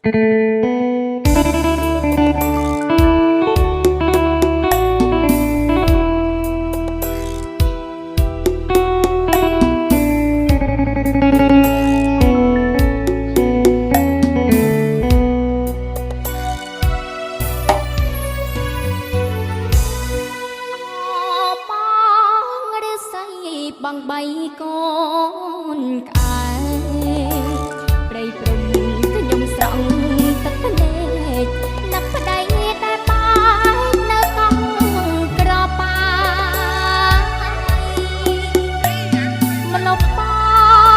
បងបីកូនកែព្រៃព្រំខ្ញុំស្រង់ទឹកភ្នែកនឹកប្តីតែបាយនៅកង់ក្របាយមនុស្សប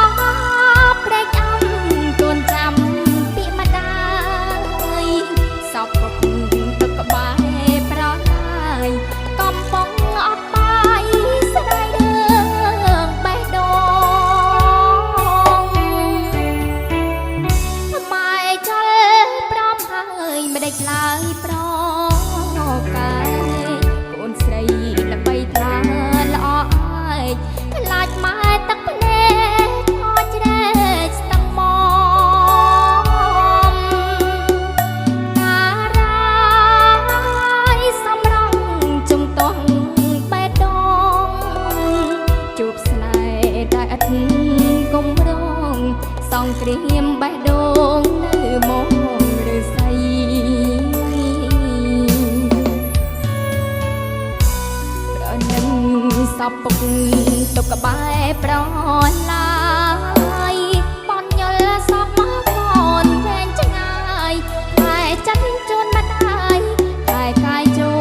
ងព្រែកអំទួនចាំពីម្ដាយសពពុកទឹកក្បែរប្រឡាយកំពុងអត់បាយស្ដាយឡើយប្រកាយកូនស្រីដើម្បីថាល្អឯងខ្លាចម៉ែទឹកភ្នែកអោជ្រែកស្ទឹងមកតារាយសំរងជំទាស់បេះដូងជួបស្នេហ៍តែឥតគំរងសងគ្រាមបេះដូងនៅមកឬស្អីសពពុកទុកក្បែរប្រឡាយបនយល់សពមកកូនវែងឆ្ងាយតែចិត្តជូនម្ដាយតែកាយជូ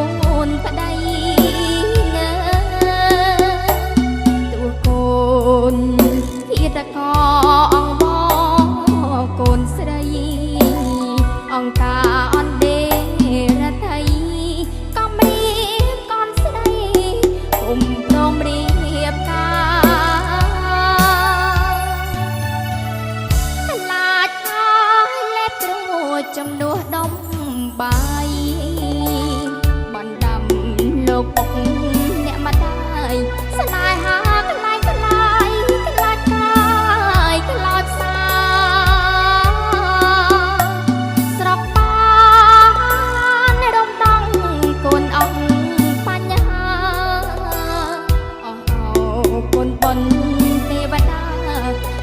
នប្តីងើតួកូនជាតកអង្គបងកូនស្រីអង្គការអនដេរថៃកំរីកូនស្រីគុំព្រមរៀបការខ្លាចហើយលេបត្រួតចំនួនដុំបាយបណ្ដាំលោកពុកអ្នកម្ដាយស្នេហាខ្លាយខ្លាយខ្លាចកាយខ្លោចផ្សាស្រុកបានរំដងកូនអង្គបញ្ហាកូនបនទេវតា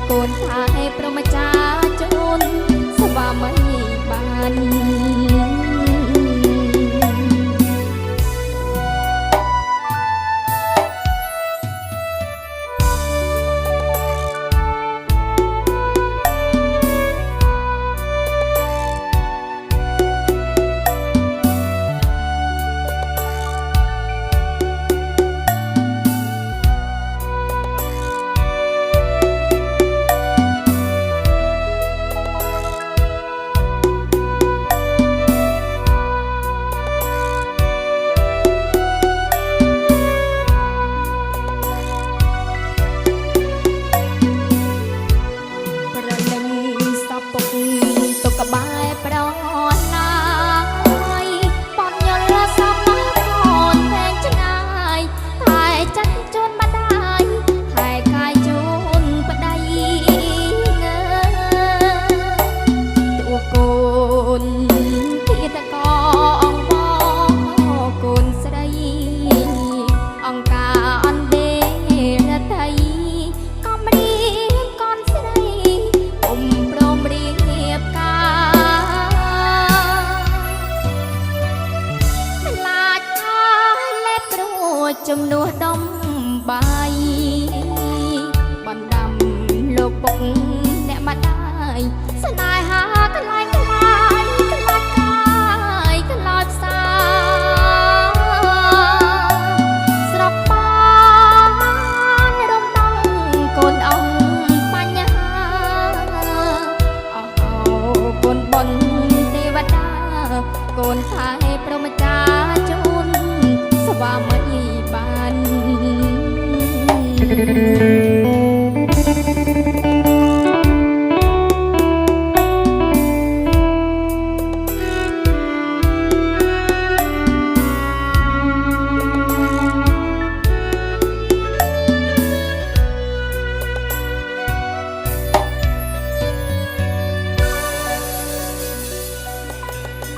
កូនថែព្រមចាជូនស្វាមីបាន